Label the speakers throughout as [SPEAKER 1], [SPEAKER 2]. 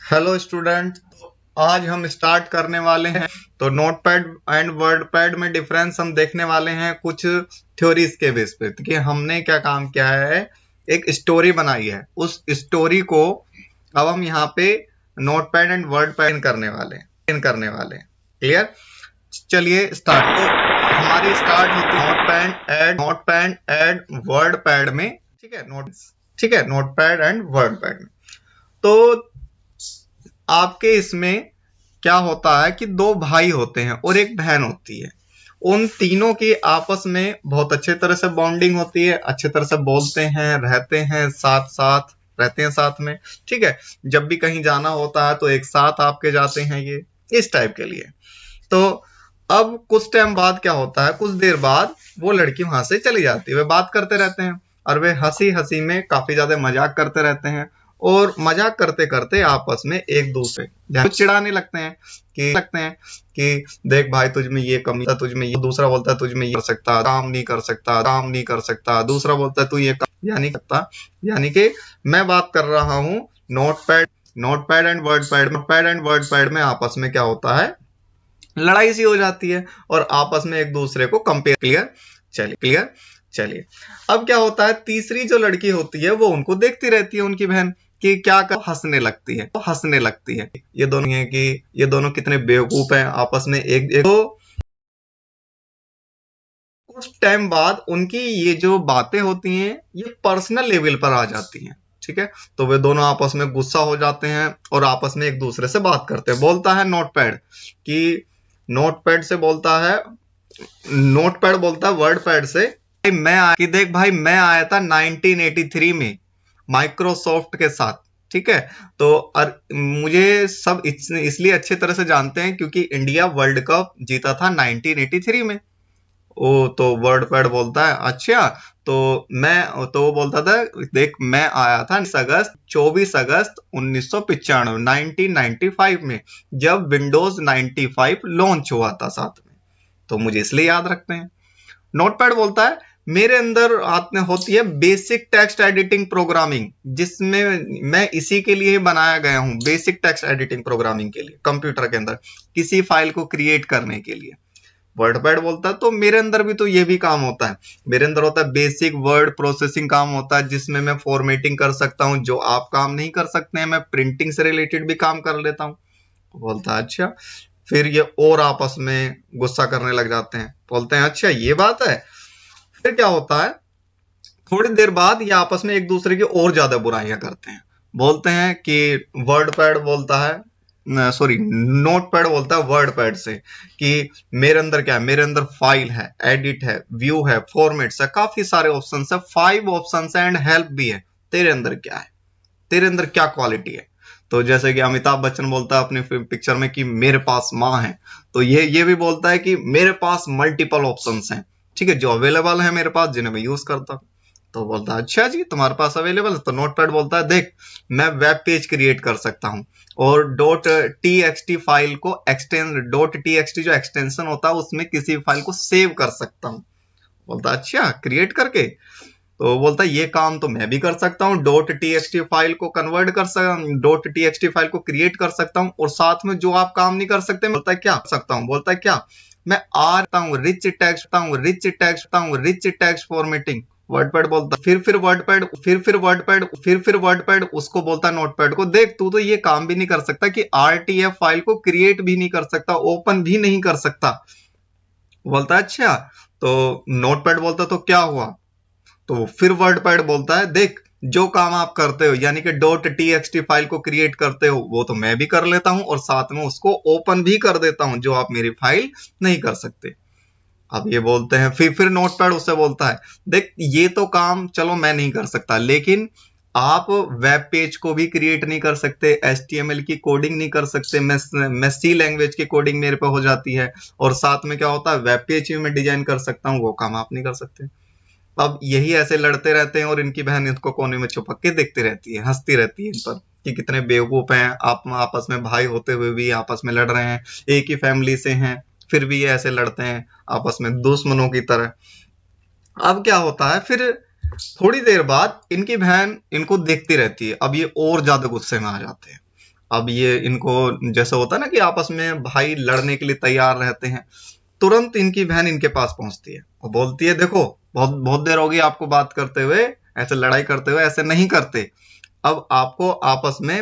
[SPEAKER 1] Hello student, आज हम start करने वाले हैं। तो नोटपैड एंड वर्डपैड में डिफरेंस हम देखने वाले हैं कुछ थ्योरीज के बेस पे कि हमने क्या काम किया है। एक स्टोरी बनाई है, उस स्टोरी को अब हम यहाँ पे नोटपैड एंड वर्डपैड करने वाले हैं। क्लियर? चलिए स्टार्ट। तो हमारी स्टार्ट होती है नोटपैड एंड वर्डपैड में। ठीक है, नोटपैड एंड वर्डपैड में। तो आपके इसमें क्या होता है कि दो भाई होते हैं और एक बहन होती है। उन तीनों की आपस में बहुत अच्छे तरह से बॉन्डिंग होती है, अच्छे तरह से बोलते हैं, रहते हैं, साथ में। ठीक है, जब भी कहीं जाना होता है तो एक साथ आपके जाते हैं, ये इस टाइप के लिए। तो अब कुछ टाइम बाद क्या होता है, कुछ देर बाद वो लड़की वहां से चली जाती है। वे बात करते रहते हैं और वे हंसी हंसी में काफी ज्यादा मजाक करते रहते हैं और मजाक करते करते आपस में एक दूसरे चिढ़ाने लगते हैं कि देख भाई, तुझ में ये कमी है, तुझ में ये। दूसरा बोलता है तुझ में ये कर सकता, काम नहीं कर सकता। दूसरा बोलता है तू ये काम यानी करता। यानी कि मैं बात कर रहा हूं नोटपैड एंड वर्डपैड में आपस में क्या होता है, लड़ाई सी हो जाती है और आपस में एक दूसरे को कंपेयर। चलिए अब क्या होता है, तीसरी जो लड़की होती है वो उनको देखती रहती है, उनकी बहन, कि क्या कर हंसने लगती है। ये दोनों कितने बेवकूफ हैं आपस में एक तो कुछ टाइम बाद उनकी ये जो बातें होती हैं ये पर्सनल लेवल पर आ जाती हैं। ठीक है, तो वे दोनों आपस में गुस्सा हो जाते हैं और आपस में एक दूसरे से बात करते हैं। बोलता है नोटपैड बोलता है वर्डपैड से, देख भाई, मैं आया था 1983 में माइक्रोसॉफ्ट के साथ। ठीक है, तो मुझे सब इसलिए अच्छे तरह से जानते हैं क्योंकि इंडिया वर्ल्ड कप जीता था 1983 में। ओ, तो वर्डपैड बोलता है अच्छा, तो वो बोलता था, देख मैं आया था 24 अगस्त 1995 में, जब विंडोज 95 लॉन्च हुआ था साथ में, तो मुझे इसलिए याद रखते हैं। नोटपैड बोलता है मेरे अंदर होती है बेसिक टेक्स्ट एडिटिंग प्रोग्रामिंग, जिसमें मैं इसी के लिए बनाया गया हूं, बेसिक टेक्स्ट एडिटिंग प्रोग्रामिंग के लिए, कंप्यूटर के अंदर किसी फाइल को क्रिएट करने के लिए। वर्डपैड बोलता है तो मेरे अंदर भी तो ये भी काम होता है, मेरे अंदर होता है बेसिक वर्ड प्रोसेसिंग काम होता है, जिसमें मैं फॉर्मेटिंग कर सकता हूं, जो आप काम नहीं कर सकते हैं। मैं प्रिंटिंग से रिलेटेड भी काम कर लेता हूं। बोलता है अच्छा। फिर ये और आपस में गुस्सा करने लग जाते हैं, बोलते हैं अच्छा ये बात है। फिर क्या होता है, थोड़ी देर बाद ये आपस में एक दूसरे की और ज्यादा बुराइयां करते हैं। बोलते हैं कि नोटपैड बोलता है वर्डपैड से कि मेरे अंदर क्या है, मेरे अंदर फाइल है, एडिट है, व्यू है, फॉर्मेट्स है, काफी सारे ऑप्शंस है, 5 ऑप्शंस है एंड हेल्प भी है। तेरे अंदर क्या है, तेरे अंदर क्या क्वालिटी है? तो जैसे कि अमिताभ बच्चन बोलता है अपनी पिक्चर में कि मेरे पास माँ है, तो ये भी बोलता है कि मेरे पास मल्टीपल ऑप्शंस हैं। ठीक है, जो अवेलेबल है मेरे पास, जिन्हें मैं यूज करता हूँ। तो बोलता है अच्छा जी, तुम्हारे पास अवेलेबल है। तो नोटपैड बोलता है देख, मैं वेब पेज क्रिएट कर सकता हूँ और .txt फाइल को .txt जो एक्सटेंशन होता है उसमें किसी फाइल को सेव कर सकता हूँ। बोलता है अच्छा, क्रिएट करके? तो बोलता है ये काम तो मैं भी कर सकता हूँ, .txt फाइल को कन्वर्ट कर सकता, .txt फाइल को क्रिएट कर सकता हूँ, और साथ में जो आप काम नहीं कर सकते, बोलता है क्या सकता हूँ? बोलता है क्या, मैं रिच टेक्स्ट फॉर्मेटिंग। वर्डपैड बोलता फिर वर्डपैड उसको बोलता है नोटपैड को, देख तू तो ये काम भी नहीं कर सकता कि RTF फाइल को क्रिएट भी नहीं कर सकता, ओपन भी नहीं कर सकता। बोलता है अच्छा। तो नोटपैड बोलता तो क्या हुआ? तो फिर वर्डपैड बोलता है देख, जो काम आप करते हो यानी कि .txt फाइल को क्रिएट करते हो वो तो मैं भी कर लेता हूं, और साथ में उसको ओपन भी कर देता हूं, जो आप मेरी फाइल नहीं कर सकते। अब ये बोलते हैं, फिर नोटपैड उससे बोलता है देख, ये तो काम चलो मैं नहीं कर सकता, लेकिन आप वेब पेज को भी क्रिएट नहीं कर सकते, HTML की कोडिंग नहीं कर सकते, मैं C लैंग्वेज की कोडिंग मेरे पे हो जाती है, और साथ में क्या होता है, वेब पेज भी मैं डिजाइन कर सकता हूँ, वो काम आप नहीं कर सकते। अब यही ऐसे लड़ते रहते हैं और इनकी बहन इसको कोने में छुपक के देखती रहती है, हंसती रहती है इन पर कि कितने बेवकूफ हैं, आप आपस में भाई होते हुए भी आपस में लड़ रहे हैं, एक ही फैमिली से हैं, फिर भी ये ऐसे लड़ते हैं आपस में दुश्मनों की तरह। अब क्या होता है, फिर थोड़ी देर बाद इनकी बहन इनको देखती रहती है, अब ये और ज्यादा गुस्से में आ जाते हैं अब ये इनको जैसे होता है ना कि आपस में भाई लड़ने के लिए तैयार रहते हैं, तुरंत इनकी बहन इनके पास पहुंचती है और बोलती है देखो बहुत बहुत देर होगी आपको बात करते हुए, ऐसे लड़ाई करते हुए, ऐसे नहीं करते। अब आपको आपस में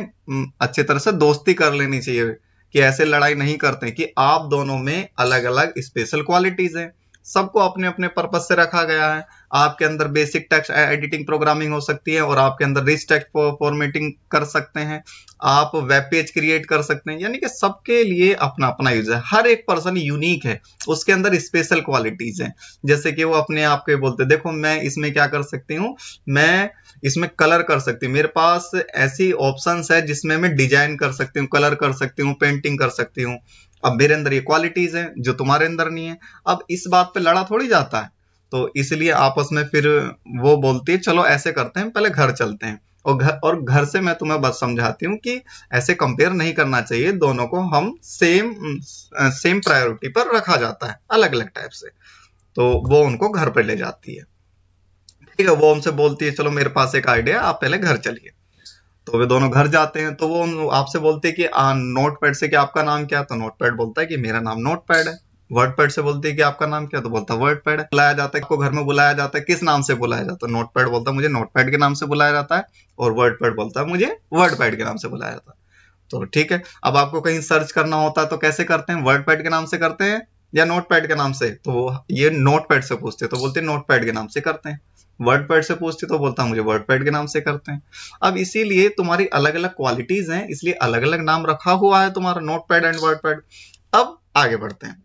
[SPEAKER 1] अच्छी तरह से दोस्ती कर लेनी चाहिए कि ऐसे लड़ाई नहीं करते कि आप दोनों में अलग अलग स्पेशल क्वालिटीज हैं, सबको अपने अपने पर्पज से रखा गया है। आपके अंदर बेसिक टेक्स्ट एडिटिंग प्रोग्रामिंग हो सकती है और आपके अंदर रिच टेक्स्ट फॉर्मेटिंग कर सकते हैं, आप वेब पेज क्रिएट कर सकते हैं, यानी कि सबके लिए अपना अपना यूज है। हर एक पर्सन यूनिक है, उसके अंदर स्पेशल क्वालिटीज हैं। जैसे कि वो अपने आप के बोलते देखो मैं इसमें क्या कर सकती हूँ, मैं इसमें कलर कर सकती हूँ, मेरे पास ऐसी ऑप्शंस है जिसमें मैं डिजाइन कर सकती हूँ, कलर कर सकती हूँ, पेंटिंग कर सकती हूँ। अब मेरे अंदर ये क्वालिटीज हैं जो तुम्हारे अंदर नहीं है। अब इस बात पे लड़ा थोड़ी जाता है, तो इसलिए आपस में फिर वो बोलती है चलो ऐसे करते हैं, पहले घर चलते हैं और घर से मैं तुम्हें बस समझाती हूँ कि ऐसे कंपेयर नहीं करना चाहिए, दोनों को हम सेम प्रायोरिटी पर रखा जाता है अलग अलग टाइप से। तो वो उनको घर पे ले जाती है, ठीक है। वो उनसे बोलती है चलो मेरे पास एक आइडिया, आप पहले घर चलिए। तो वे दोनों घर जाते हैं, तो वो आपसे बोलते हैं कि नोट पैड से कि आपका नाम क्या है, तो नोट पैड बोलता है कि मेरा नाम नोट पैड है। वर्ड पैड से बोलते हैं कि आपका नाम क्या है, तो बोलता है वर्ड पैड है। बुलाया जाता है, आपको घर में बुलाया जाता है, किस नाम से बुलाया जाता है, नोट पैड बोलता है मुझे नोट पैड के नाम से बुलाया जाता है, और वर्ड पैड बोलता है मुझे वर्ड पैड के नाम से बुलाया जाता है। तो ठीक है, अब आपको कहीं सर्च करना होता है तो कैसे करते हैं, वर्ड पैड के नाम से करते हैं या नोट पैड के नाम से, तो ये नोट पैड से पूछते तो बोलते हैं नोट पैड के नाम से करते हैं। वर्ड पैड से पूछते तो बोलता मुझे वर्ड पैड के नाम से करते हैं। अब इसीलिए तुम्हारी अलग अलग क्वालिटीज हैं, इसलिए अलग अलग नाम रखा हुआ है तुम्हारा note pad and word pad. अब आगे बढ़ते हैं।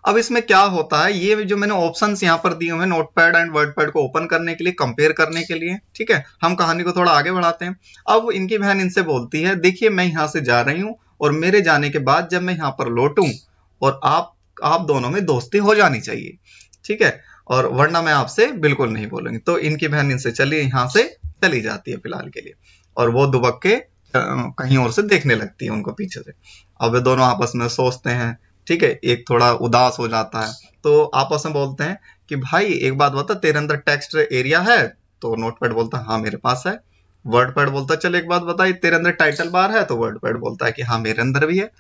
[SPEAKER 1] अब इसमें क्या होता है, ये जो मैंने ऑप्शंस यहाँ पर दिए हुए हैं note pad and word pad को ओपन करने के लिए, कंपेयर करने के लिए, ठीक है। हम कहानी को थोड़ा आगे बढ़ाते हैं। अब इनकी बहन इनसे बोलती है देखिए मैं यहाँ से जा रही हूँ और मेरे जाने के बाद जब मैं यहाँ पर लौटूं और आप दोनों में दोस्ती हो जानी चाहिए, ठीक है, और वरना मैं आपसे बिल्कुल नहीं बोलूंगी। तो इनकी बहन इनसे चलिए यहाँ से चली जाती है फिलहाल के लिए, और वो दुबक के कहीं और से देखने लगती है उनको पीछे से। अब वे दोनों आपस में सोचते हैं, ठीक है, एक थोड़ा उदास हो जाता है, तो आपस में बोलते हैं कि भाई एक बात बता तेरे अंदर टेक्स्ट एरिया है, तो नोटपैड बोलता है हाँ मेरे पास है। वर्ड पैड बोलता है चल एक बात बताइए तेरे अंदर टाइटल बार है, तो वर्ड पैड बोलता है कि हाँ मेरे अंदर भी है।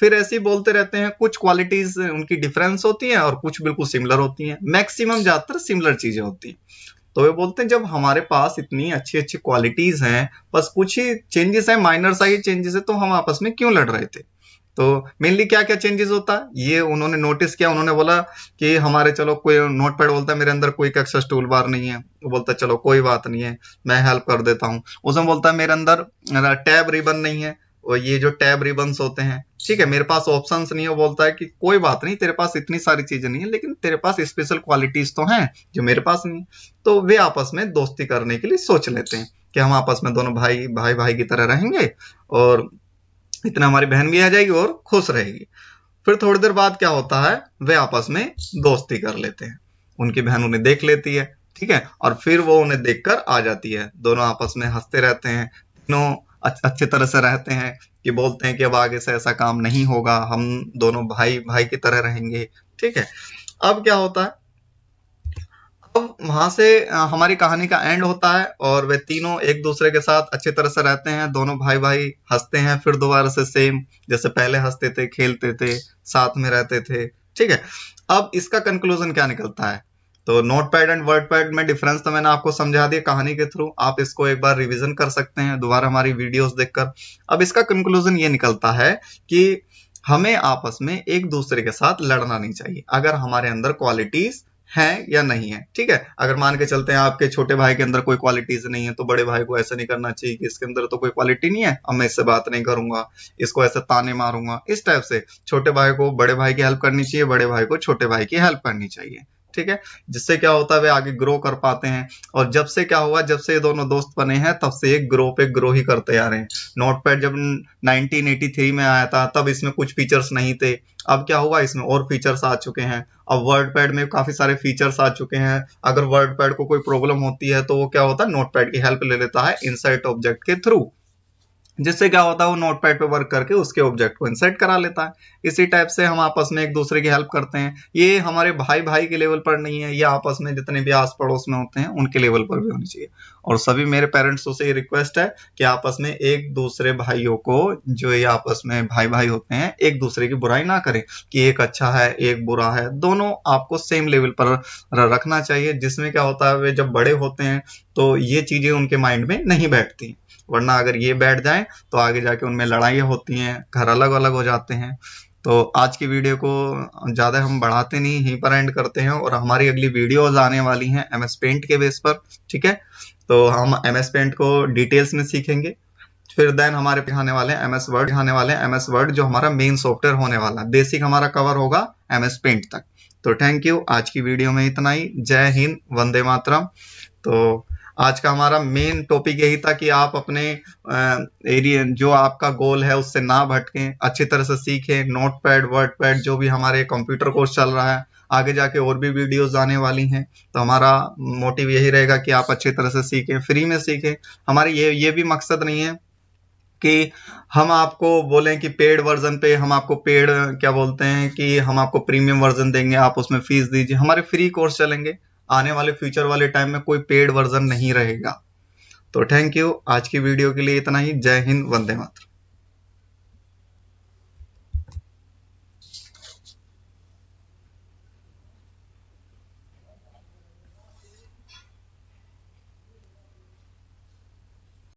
[SPEAKER 1] फिर ऐसे ही बोलते रहते हैं, कुछ क्वालिटीज उनकी डिफरेंस होती हैं और कुछ बिल्कुल सिमिलर होती हैं, मैक्सिमम ज्यादातर सिमिलर चीजें होती हैं। तो वे बोलते हैं जब हमारे पास इतनी अच्छी अच्छी क्वालिटीज हैं, बस कुछ ही चेंजेस हैं, माइनर सा ही चेंजेस है, तो हम आपस में क्यों लड़ रहे थे। तो मेनली क्या क्या चेंजेस होता है ये उन्होंने नोटिस किया। उन्होंने बोला कि हमारे चलो कोई नोटपैड बोलता है मेरे अंदर कोई एक्सेस टूल बार नहीं है, वो बोलता है चलो कोई बात नहीं है मैं हेल्प कर देता हूँ। उसमें बोलता है मेरे अंदर टैब रिबन नहीं है, और ये जो टैब रिबन्स होते हैं, ठीक है, मेरे पास ऑप्शंस नहीं है। वो बोलता है कि कोई बात नहीं तेरे पास इतनी सारी चीजें नहीं है, लेकिन तेरे पास स्पेशल क्वालिटीज तो हैं जो मेरे पास नहीं। तो वे आपस में दोस्ती करने के लिए सोच लेते हैं कि हम आपस में दोनों भाई भाई भाई की तरह रहेंगे, और इतना हमारी बहन भी आ जाएगी और खुश रहेगी। फिर थोड़ी देर बाद क्या होता है, वे आपस में दोस्ती कर लेते हैं, उनकी बहन उन्हें देख लेती है, ठीक है, और फिर वो उन्हें देखकर आ जाती है। दोनों आपस में हंसते रहते हैं, दोनों अच्छे तरह से रहते हैं कि बोलते हैं कि अब आगे से ऐसा काम नहीं होगा, हम दोनों भाई भाई की तरह रहेंगे, ठीक है। अब क्या होता है, अब वहां से हमारी कहानी का एंड होता है और वे तीनों एक दूसरे के साथ अच्छी तरह से रहते हैं, दोनों भाई भाई हंसते हैं फिर दोबारा से सेम जैसे पहले हंसते थे, खेलते थे, साथ में रहते थे, ठीक है। अब इसका कंक्लूजन क्या निकलता है, तो नोटपैड एंड वर्डपैड में डिफरेंस तो मैंने आपको समझा दिया कहानी के थ्रू, आप इसको एक बार रिवीजन कर सकते हैं दोबारा हमारी वीडियोस देखकर। अब इसका कंक्लूजन ये निकलता है कि हमें आपस में एक दूसरे के साथ लड़ना नहीं चाहिए अगर हमारे अंदर क्वालिटीज है या नहीं है, ठीक है। अगर मान के चलते हैं आपके छोटे भाई के अंदर कोई क्वालिटीज नहीं है, तो बड़े भाई को ऐसा नहीं करना चाहिए कि इसके अंदर तो कोई क्वालिटी नहीं है, अब मैं इससे बात नहीं करूंगा, इसको ऐसे ताने मारूंगा। इस टाइप से छोटे भाई को बड़े भाई की हेल्प करनी चाहिए, बड़े भाई को छोटे भाई की हेल्प करनी चाहिए, ठीक है। जिससे क्या होता है वे आगे ग्रो कर पाते हैं। और जब से क्या हुआ, जब से ये दोनों दोस्त बने हैं तब से एक ग्रो पे ग्रो ही करते आ रहे हैं। नोटपैड जब 1983 में आया था तब इसमें कुछ फीचर्स नहीं थे, अब क्या हुआ इसमें और फीचर्स आ चुके हैं। अब वर्डपैड में काफी सारे फीचर्स आ चुके हैं, अगर वर्डपैड को कोई प्रॉब्लम होती है तो वो क्या होता है नोटपैड की हेल्प ले लेता है इनसाइट ऑब्जेक्ट के थ्रू। जिससे क्या होता है वो नोटपैड पे वर्क करके उसके ऑब्जेक्ट को इंसर्ट करा लेता है। इसी टाइप से हम आपस में एक दूसरे की हेल्प करते हैं। ये हमारे भाई भाई के लेवल पर नहीं है, ये आपस में जितने भी आस पड़ोस में होते हैं उनके लेवल पर भी होनी चाहिए। और सभी मेरे पेरेंट्सों से ये रिक्वेस्ट है कि आपस में एक दूसरे भाइयों को, जो ये आपस में भाई भाई होते हैं, एक दूसरे की बुराई ना करें कि एक अच्छा है एक बुरा है, दोनों आपको सेम लेवल पर रखना चाहिए। जिसमें क्या होता है वे जब बड़े होते हैं तो ये चीजें उनके माइंड में नहीं बैठती, वरना अगर ये बैठ जाए तो आगे जाके उनमें लड़ाइयाँ होती हैं, घर अलग अलग हो जाते हैं। तो आज की वीडियो को ज़्यादा हम बढ़ाते नहीं, यहीं पर एंड करते हैं। और हमारी अगली वीडियोज आने वाली हैं MS पेंट के बेस पर, ठीक है। तो हम MS पेंट को डिटेल्स में सीखेंगे, फिर देन हमारे आने वाले हैं MS वर्ड जो हमारा मेन सॉफ्टवेयर होने वाला है। बेसिक हमारा कवर होगा MS पेंट तक। तो थैंक यू, आज की वीडियो में इतना ही। जय हिंद, वंदे मातरम। तो आज का हमारा मेन टॉपिक यही था कि आप अपने एरिया, जो आपका गोल है उससे ना भटकें, अच्छी तरह से सीखें नोटपैड वर्डपैड, जो भी हमारे कंप्यूटर कोर्स चल रहा है। आगे जाके और भी वीडियोस आने वाली हैं, तो हमारा मोटिव यही रहेगा कि आप अच्छी तरह से सीखें, फ्री में सीखें। हमारी ये भी मकसद नहीं है कि हम आपको बोलें कि पेड वर्जन पे हम आपको पेड क्या बोलते हैं कि हम आपको प्रीमियम वर्जन देंगे, आप उसमें फीस दीजिए। हमारे फ्री कोर्स चलेंगे, आने वाले फ्यूचर वाले टाइम में कोई पेड वर्जन नहीं रहेगा। तो थैंक यू, आज की वीडियो के लिए इतना ही। जय हिंद, वंदे मातरम।